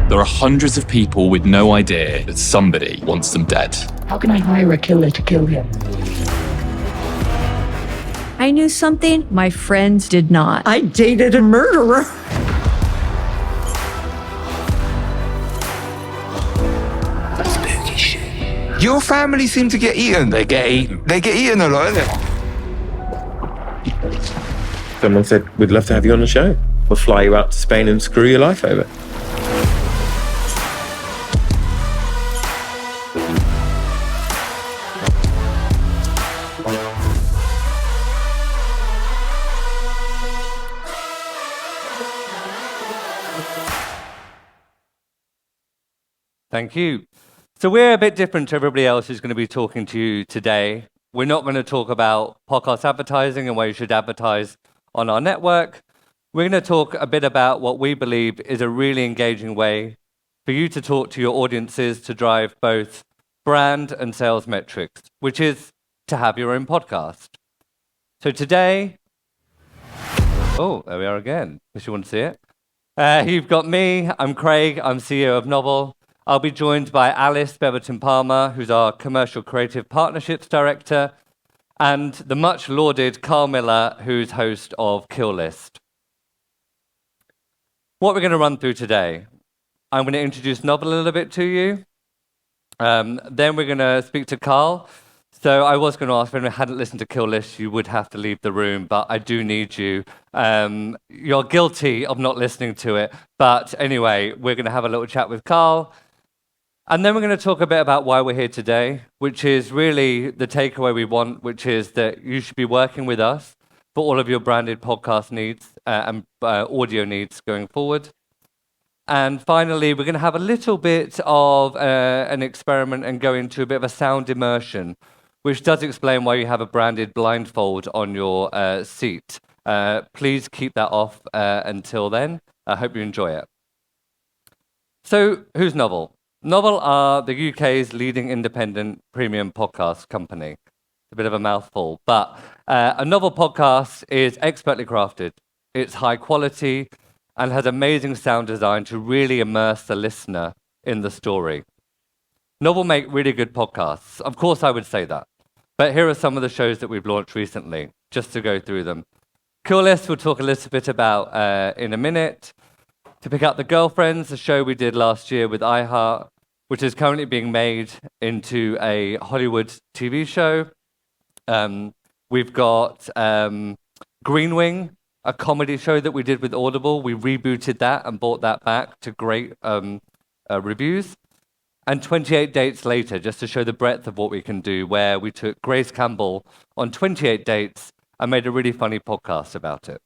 there are hundreds of people with no idea that somebody wants them dead. How can I hire a killer to kill him? I knew something my friends did not. I dated a murderer. Spooky shit. Your family seem to get eaten. They get eaten. They get eaten a lot, innit? Someone said, we'd love to have you on the show. We'll fly you out to Spain and screw your life over. Thank you. So we're a bit different to everybody else who's going to be talking to you today. We're not going to talk about podcast advertising and why you should advertise on our network. We're going to talk a bit about what we believe is a really engaging way for you to talk to your audiences to drive both brand and sales metrics, which is to have your own podcast. So today, oh, there we are again. Wish you want to see it. You've got me. I'm Craig. I'm CEO of Novel. I'll be joined by Alice Beverton-Palmer, who's our Commercial Creative Partnerships Director, and the much lauded Carl Miller, who's host of Kill List. What we're going to run through today, I'm going to introduce Novel a little bit to you. Then we're going to speak to Carl. So I was going to ask, if anyone hadn't listened to Kill List, you would have to leave the room, but I do need you. You're guilty of not listening to it. But anyway, we're going to have a little chat with Carl. And then we're going to talk a bit about why we're here today, which is really the takeaway we want, which is that you should be working with us for all of your branded podcast needs and audio needs going forward. And finally, we're going to have a little bit of an experiment and go into a bit of a sound immersion, which does explain why you have a branded blindfold on your seat. Please keep that off until then. I hope you enjoy it. So, who's Novel? Novel are the UK's leading independent premium podcast company. It's a bit of a mouthful, but a Novel podcast is expertly crafted. It's high quality and has amazing sound design to really immerse the listener in the story. Novel make really good podcasts. Of course, I would say that. But here are some of the shows that we've launched recently, just to go through them. Kill List, we'll talk a little bit about in a minute. To pick up The Girlfriends, a show we did last year with iHeart, which is currently being made into a Hollywood TV show. We've got Green Wing, a comedy show that we did with Audible. We rebooted that and brought that back to great reviews. And 28 Dates Later, just to show the breadth of what we can do, where we took Grace Campbell on 28 dates and made a really funny podcast about it.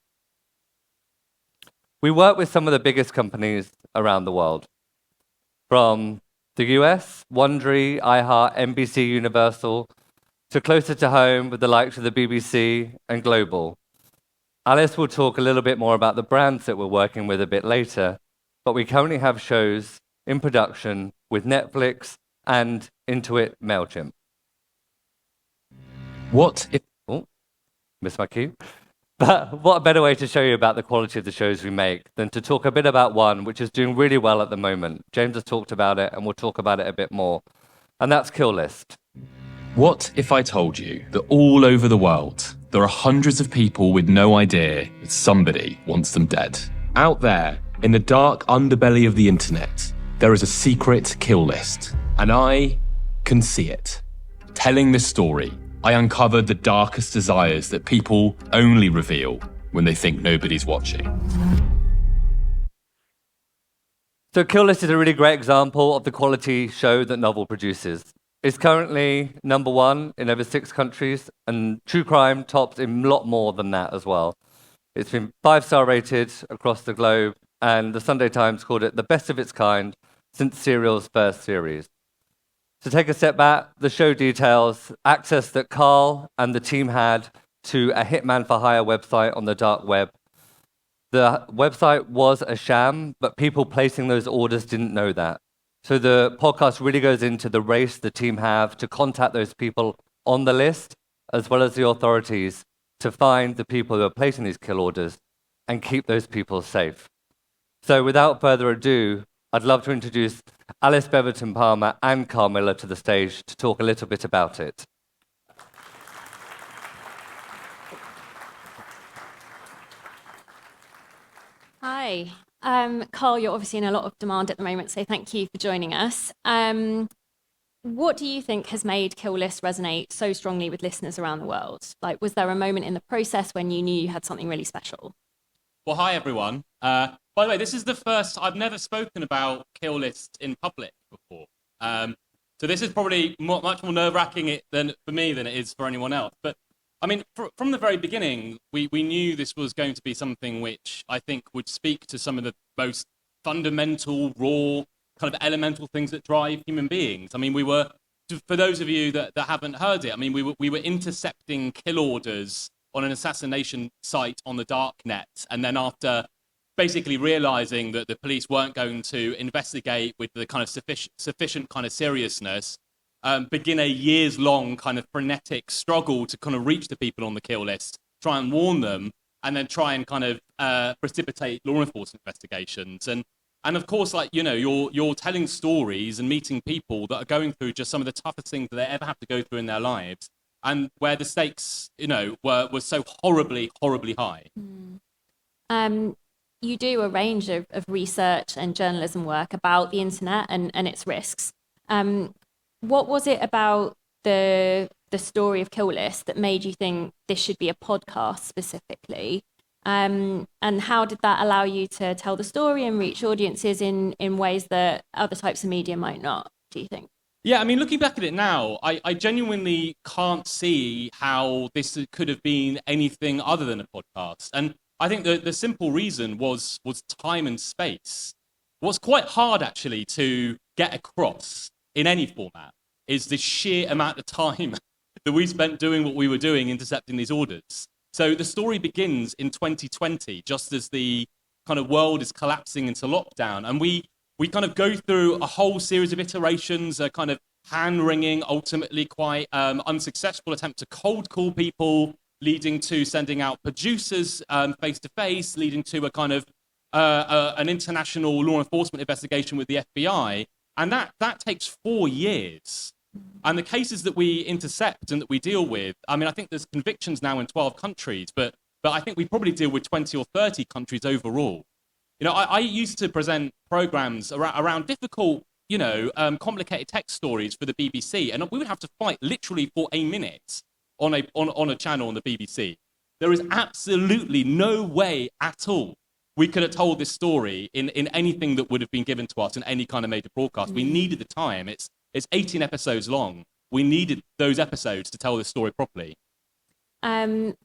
We work with some of the biggest companies around the world, from the US, Wondery, iHeart, NBC, Universal, to closer to home with the likes of the BBC and Global. Alice will talk a little bit more about the brands that we're working with a bit later, but we currently have shows in production with Netflix and Intuit MailChimp. What if... Oh, missed my cue. But what a better way to show you about the quality of the shows we make than to talk a bit about one which is doing really well at the moment. James has talked about it, and we'll talk about it a bit more. And that's Kill List. What if I told you that all over the world, there are hundreds of people with no idea that somebody wants them dead? Out there, in the dark underbelly of the internet, there is a secret kill list, and I can see it. Telling this story, I uncovered the darkest desires that people only reveal when they think nobody's watching. So Kill List is a really great example of the quality show that Novel produces. It's currently #1 in over 6 countries, and true crime tops a lot more than that as well. It's been 5-star rated across the globe, and the Sunday Times called it the best of its kind since Serial's first series. To take a step back, the show details access that Carl and the team had to a hitman for hire website on the dark web. The website was a sham, but people placing those orders didn't know that. So the podcast really goes into the race the team have to contact those people on the list, as well as the authorities, to find the people who are placing these kill orders and keep those people safe. So without further ado, I'd love to introduce Alice Beverton Palmer and Carl Miller to the stage to talk a little bit about it. Hi. Carl, you're obviously in a lot of demand at the moment, so thank you for joining us. What do you think has made Kill List resonate so strongly with listeners around the world? Like, was there a moment in the process when you knew you had something really special? Well, hi, everyone. By the way, this is the first, I've never spoken about Kill List in public before. So this is probably much more nerve-wracking for me than it is for anyone else. But I mean, from the very beginning, we knew this was going to be something which I think would speak to some of the most fundamental, raw, kind of elemental things that drive human beings. I mean, for those of you that haven't heard it, I mean, we were intercepting kill orders on an assassination site on the dark net. And then after basically realizing that the police weren't going to investigate with the kind of sufficient kind of seriousness, begin a years-long kind of frenetic struggle to kind of reach the people on the kill list, try and warn them, and then try and kind of precipitate law enforcement investigations. And of course, like, you know, you're telling stories and meeting people that are going through just some of the toughest things that they ever have to go through in their lives, and where the stakes, you know, were so horribly, horribly high. You do a range of research and journalism work about the internet and its risks. What was it about the story of Kill List that made you think this should be a podcast specifically? And how did that allow you to tell the story and reach audiences in ways that other types of media might not, do you think? Yeah, I mean, looking back at it now, I genuinely can't see how this could have been anything other than a podcast. And I think the simple reason was time and space. What's quite hard, actually, to get across in any format is the sheer amount of time that we spent doing what we were doing, intercepting these orders. So the story begins in 2020, just as the kind of world is collapsing into lockdown. And we kind of go through a whole series of iterations, a kind of hand-wringing, ultimately quite unsuccessful attempt to cold call people, leading to sending out producers face-to-face, leading to a kind of an international law enforcement investigation with the FBI. And that takes 4 years. And the cases that we intercept and that we deal with, I mean, I think there's convictions now in 12 countries, but I think we probably deal with 20 or 30 countries overall. You know, I used to present programs around difficult, you know, complicated tech stories for the BBC, and we would have to fight literally for a minute on a channel on the BBC. There is absolutely no way at all we could have told this story in anything that would have been given to us in any kind of major broadcast. We needed the time. It's 18 episodes long. We needed those episodes to tell this story properly. And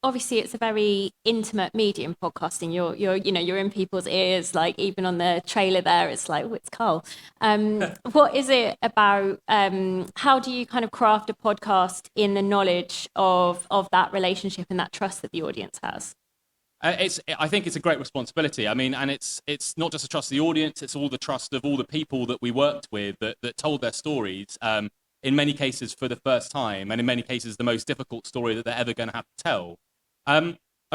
obviously it's a very intimate medium, podcasting. You're in people's ears, like even on the trailer there, it's like, oh, it's Carl. What is it about, how do you kind of craft a podcast in the knowledge of that relationship and that trust that the audience has? I think it's a great responsibility. I mean, and it's not just the trust of the audience, it's all the trust of all the people that we worked with that told their stories, in many cases for the first time, and in many cases the most difficult story that they're ever going to have to tell. I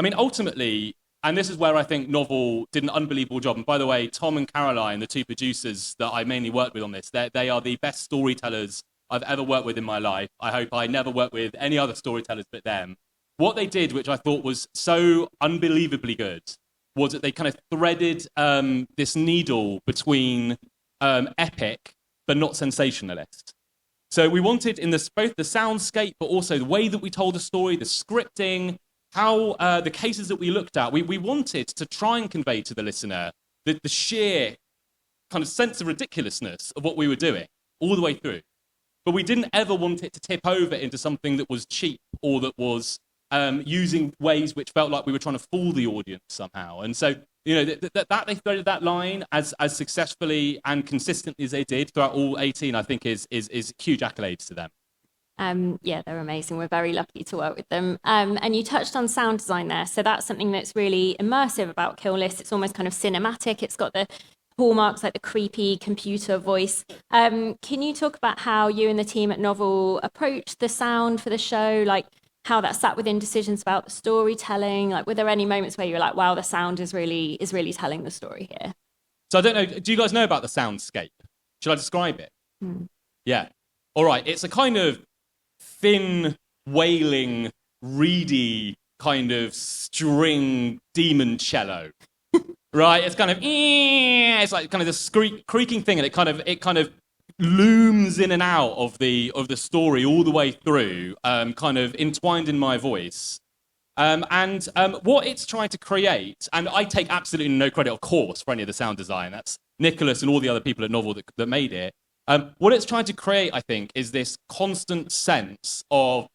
mean, ultimately, and this is where I think Novel did an unbelievable job. And by the way, Tom and Caroline, the two producers that I mainly worked with on this, they are the best storytellers I've ever worked with in my life. I hope I never work with any other storytellers but them. What they did, which I thought was so unbelievably good, was that they kind of threaded this needle between epic but not sensationalist. So we wanted in both the soundscape, but also the way that we told the story, the scripting, how the cases that we looked at, we wanted to try and convey to the listener the sheer kind of sense of ridiculousness of what we were doing all the way through. But we didn't ever want it to tip over into something that was cheap or that was using ways which felt like we were trying to fool the audience somehow. And so, you know, that they threaded that line as successfully and consistently as they did throughout all 18, I think is huge accolades to them. Yeah, they're amazing. We're very lucky to work with them. And you touched on sound design there. So that's something that's really immersive about Kill List. It's almost kind of cinematic. It's got the hallmarks like the creepy computer voice. Can you talk about how you and the team at Novel approached the sound for the show? Like how that sat within decisions about the storytelling? Like, were there any moments where you were like, wow, the sound is really telling the story here? So I don't know, do you guys know about the soundscape? Should I describe it? Yeah. All right, it's a kind of thin, wailing, reedy kind of string demon cello. Right? It's kind of, it's like kind of this creaking thing, and it kind of looms in and out of the story all the way through, kind of entwined in my voice. And what it's trying to create, and I take absolutely no credit, of course, for any of the sound design. That's Nicholas and all the other people at Novel that made it. What it's trying to create, I think, is this constant sense of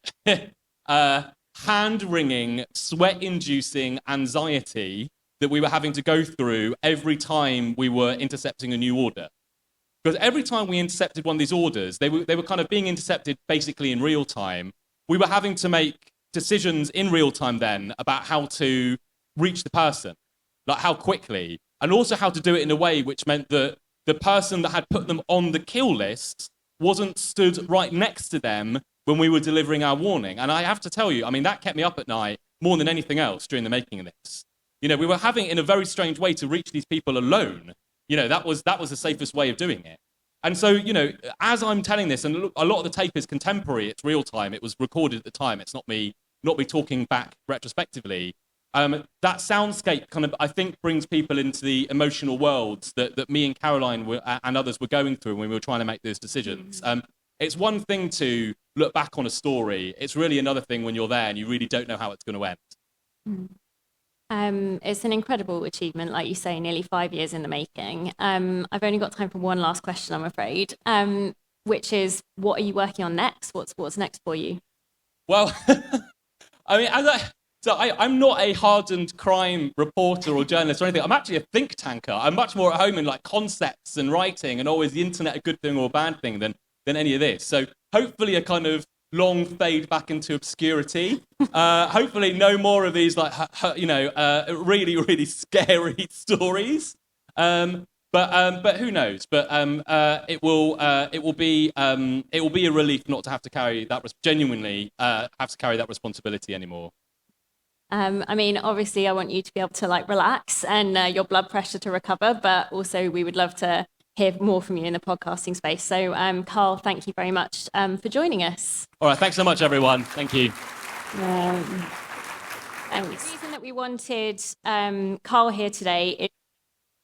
hand-wringing, sweat-inducing anxiety that we were having to go through every time we were intercepting a new order. Because every time we intercepted one of these orders, they were kind of being intercepted basically in real time. We were having to make decisions in real time then about how to reach the person, like how quickly, and also how to do it in a way which meant that the person that had put them on the kill list wasn't stood right next to them when we were delivering our warning. And I have to tell you, I mean, that kept me up at night more than anything else during the making of this. You know, we were having, in a very strange way, to reach these people alone. You know, that was the safest way of doing it. And so, you know, as I'm telling this, and a lot of the tape is contemporary, it's real time, it was recorded at the time, it's not me talking back retrospectively. That soundscape kind of, I think, brings people into the emotional worlds that me and Caroline and others were going through when we were trying to make those decisions. It's one thing to look back on a story. It's really another thing when you're there and you really don't know how it's going to end. It's an incredible achievement, like you say, nearly 5 years in the making. I've only got time for one last question, I'm afraid, which is, what are you working on next? What's next for you? Well, I mean, I'm not a hardened crime reporter or journalist or anything. I'm actually a think tanker. I'm much more at home in like concepts and writing, and always the internet a good thing or a bad thing than any of this. So hopefully a kind of long fade back into obscurity. Hopefully no more of these like really, really scary stories. But who knows? But it will be a relief not to have to carry that genuinely have to carry that responsibility anymore. I mean, obviously, I want you to be able to like relax and your blood pressure to recover, but also we would love to hear more from you in the podcasting space. So, Carl, thank you very much for joining us. All right, thanks so much, everyone. Thank you. The reason that we wanted Carl here today is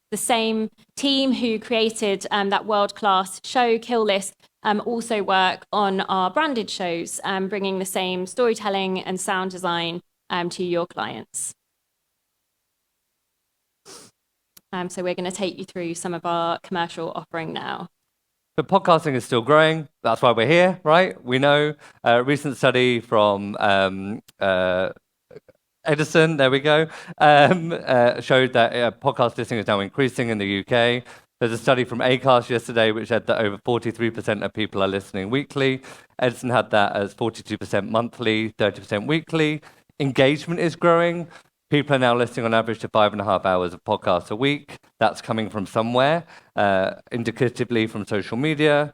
the same team who created that world-class show, Kill List, also work on our branded shows, bringing the same storytelling and sound design to your clients. So we're going to take you through some of our commercial offering now. But podcasting is still growing. That's why we're here, right? We know a recent study from Edison, there we go, showed that podcast listening is now increasing in the UK. There's a study from Acast yesterday which said that over 43% of people are listening weekly. Edison had that as 42% monthly, 30% weekly. Engagement is growing. People are now listening on average to 5.5 hours of podcasts a week. That's coming from somewhere, indicatively from social media.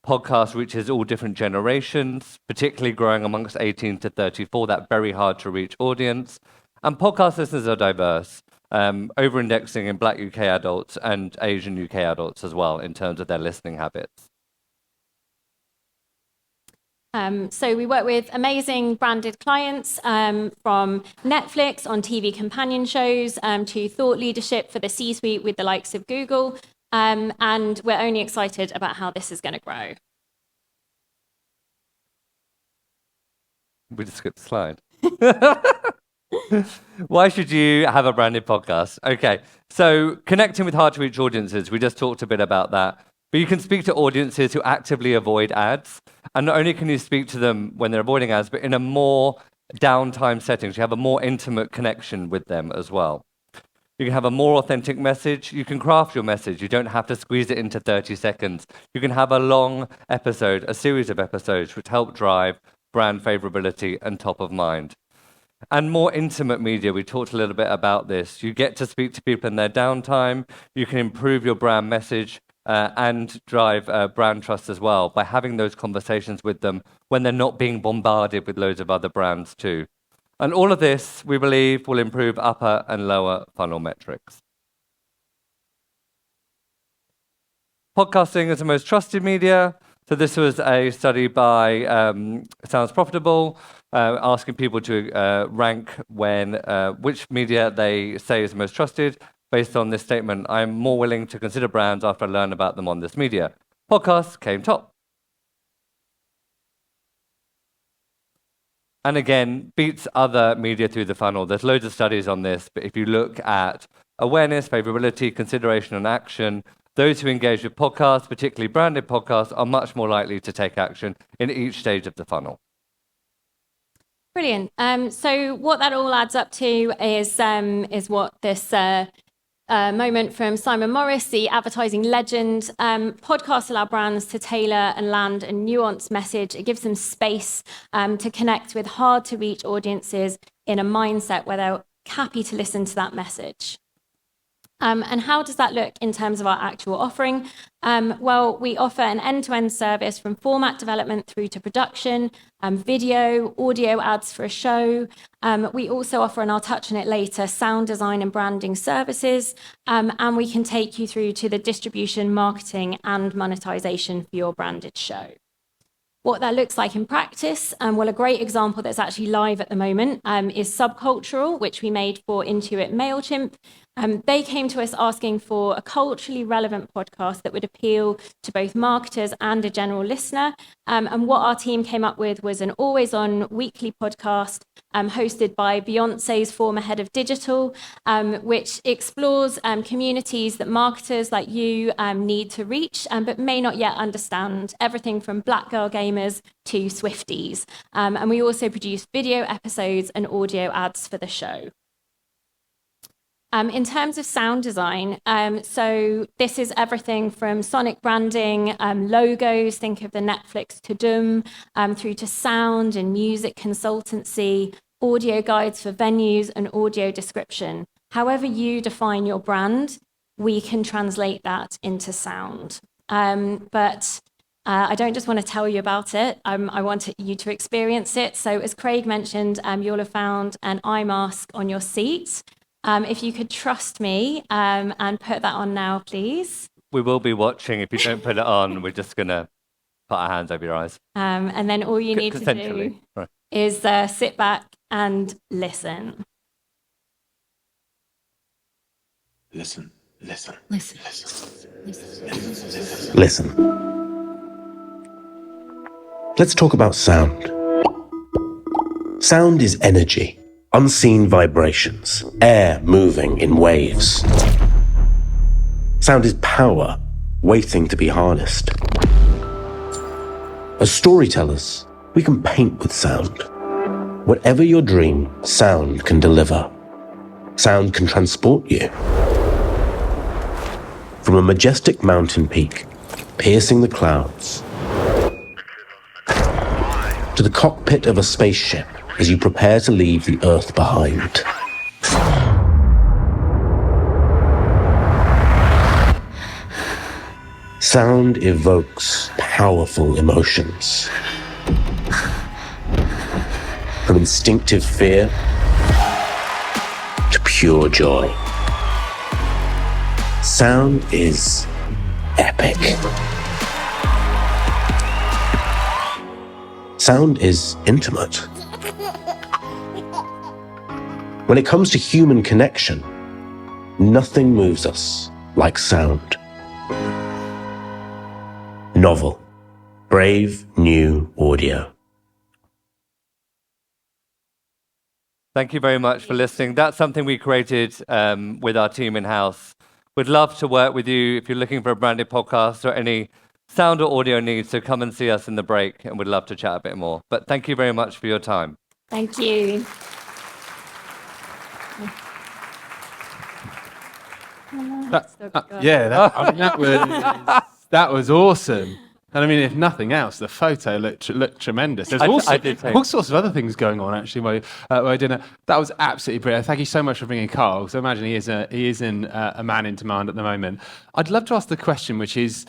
Podcast reaches all different generations, particularly growing amongst 18 to 34, that very hard to reach audience. And podcast listeners are diverse, over-indexing in Black UK adults and Asian UK adults as well in terms of their listening habits. So we work with amazing branded clients from Netflix on TV companion shows to thought leadership for the C-suite with the likes of Google. And we're only excited about how this is going to grow. We just skipped the slide. Why should you have a branded podcast? Okay, so connecting with hard-to-reach audiences, we just talked a bit about that. But you can speak to audiences who actively avoid ads. And not only can you speak to them when they're avoiding ads, but in a more downtime setting. So you have a more intimate connection with them as well. You can have a more authentic message. You can craft your message. You don't have to squeeze it into 30 seconds. You can have a long episode, a series of episodes, which help drive brand favorability and top of mind. And more intimate media, we talked a little bit about this. You get to speak to people in their downtime. You can improve your brand message and drive brand trust as well by having those conversations with them when they're not being bombarded with loads of other brands too. And all of this, we believe, will improve upper and lower funnel metrics. Podcasting is the most trusted media. So this was a study by Sounds Profitable, asking people to rank which media they say is the most trusted. Based on this statement, I'm more willing to consider brands after I learn about them on this media. Podcasts came top. And again, beats other media through the funnel. There's loads of studies on this, but if you look at awareness, favorability, consideration, and action, those who engage with podcasts, particularly branded podcasts, are much more likely to take action in each stage of the funnel. Brilliant. So what that all adds up to is what this moment from Simon Morris, the advertising legend. Podcasts allow brands to tailor and land a nuanced message. It gives them space to connect with hard-to-reach audiences in a mindset where they're happy to listen to that message. And how does that look in terms of our actual offering? Well, we offer an end-to-end service from format development through to production, video, audio ads for a show. We also offer, and I'll touch on it later, sound design and branding services. And we can take you through to the distribution, marketing, and monetization for your branded show. What that looks like in practice, well, a great example that's actually live at the moment is Subcultural, which we made for Intuit MailChimp. They came to us asking for a culturally relevant podcast that would appeal to both marketers and a general listener. And what our team came up with was an always-on weekly podcast hosted by Beyonce's former head of digital, which explores communities that marketers like you need to reach, but may not yet understand, everything from Black girl gamers to Swifties. And we also produce video episodes and audio ads for the show. In terms of sound design, so this is everything from sonic branding, logos, think of the Netflix Tudum, through to sound and music consultancy, audio guides for venues, and audio description. However you define your brand, we can translate that into sound. But I don't just want to tell you about it. I want you to experience it. So as Craig mentioned, you'll have found an eye mask on your seat. If you could trust me and put that on now, please. We will be watching. If you don't put it on, we're just going to put our hands over your eyes. And then all you need to do is sit back and listen. Listen. Listen. Listen. Listen. Let's talk about sound. Sound is energy. Unseen vibrations, air moving in waves. Sound is power, waiting to be harnessed. As storytellers, we can paint with sound. Whatever your dream, sound can deliver. Sound can transport you. From a majestic mountain peak, piercing the clouds, to the cockpit of a spaceship, as you prepare to leave the Earth behind. Sound evokes powerful emotions. From instinctive fear to pure joy. Sound is epic. Sound is intimate. When it comes to human connection, nothing moves us like sound. Novel. Brave new audio. Thank you very much for listening. That's something we created with our team in-house. We'd love to work with you if you're looking for a branded podcast or any sound or audio needs, so come and see us in the break and we'd love to chat a bit more. But thank you very much for your time. Thank you. That was awesome. And I mean, if nothing else, the photo looked tremendous. There's all sorts of other things going on actually while dinner. That was absolutely brilliant. Thank you so much for bringing Carl. So I imagine he is a man in demand at the moment. I'd love to ask the question, which is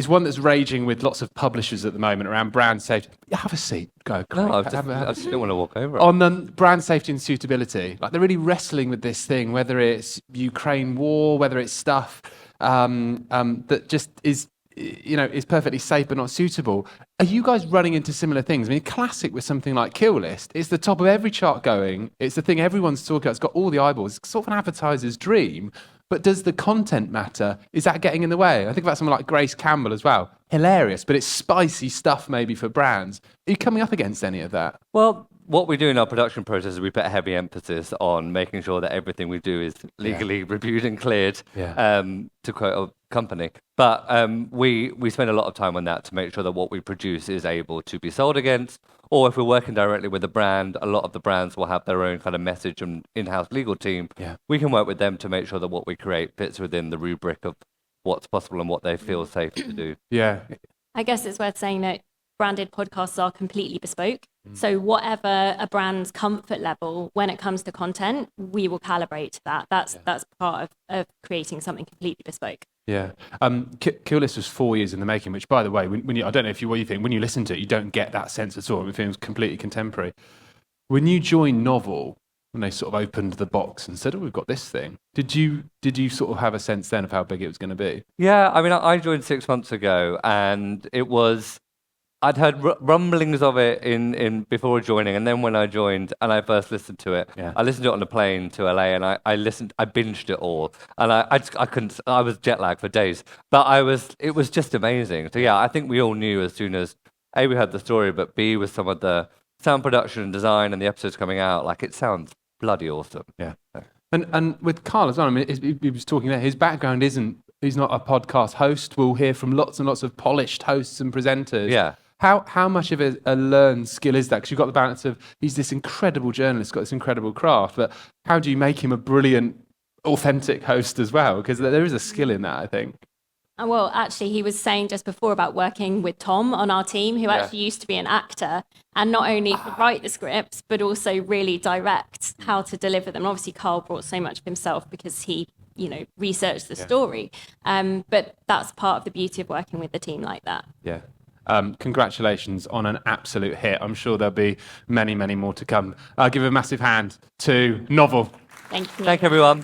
one that's raging with lots of publishers at the moment around brand safety. Have a seat. Go. No, I just don't want to walk over. On brand safety and suitability, like they're really wrestling with this thing, whether it's Ukraine war, whether it's stuff that just is is perfectly safe but not suitable. Are you guys running into similar things? I mean, classic with something like Kill List. It's the top of every chart going. It's the thing everyone's talking about. It's got all the eyeballs. It's sort of an advertiser's dream. But does the content matter? Is that getting in the way? I think about someone like Grace Campbell as well. Hilarious, but it's spicy stuff maybe for brands. Are you coming up against any of that? Well, what we do in our production process is we put a heavy emphasis on making sure that everything we do is legally reviewed and cleared, to quote a company. But we spend a lot of time on that to make sure that what we produce is able to be sold against. Or if we're working directly with a brand, a lot of the brands will have their own kind of message and in-house legal team. Yeah. We can work with them to make sure that what we create fits within the rubric of what's possible and what they feel safe to do. Yeah. I guess it's worth saying that branded podcasts are completely bespoke. So whatever a brand's comfort level when it comes to content, we will calibrate to that. That's part of creating something completely bespoke. Yeah. Kill List was 4 years in the making, which, by the way, when you, I don't know what you think, when you listen to it, you don't get that sense at all. It feels completely contemporary. When you joined Novel, when they sort of opened the box and said, "Oh, we've got this thing," did you sort of have a sense then of how big it was going to be? Yeah, I mean, I joined 6 months ago, and it was. I'd heard rumblings of it in before joining, and then when I joined and I first listened to it, I listened to it on the plane to LA, and I binged it all, and I couldn't. I was jet lagged for days, but it was just amazing. So yeah, I think we all knew as soon as A, we heard the story, but B, with some of the sound production and design and the episodes coming out, like, it sounds bloody awesome. Yeah. And with Carl as well, I mean, he was talking there, his background he's not a podcast host. We'll hear from lots and lots of polished hosts and presenters. Yeah. How much of a learned skill is that? Because you've got the balance of, he's this incredible journalist, got this incredible craft, but how do you make him a brilliant, authentic host as well? Because there is a skill in that, I think. Well, actually, he was saying just before about working with Tom on our team, who actually used to be an actor, and not only write the scripts, but also really direct how to deliver them. Obviously, Carl brought so much of himself because he, researched the story. But that's part of the beauty of working with the team like that. Yeah. Congratulations on an absolute hit. I'm sure there'll be many, many more to come. Give a massive hand to Novel. Thank you. Thank you, everyone.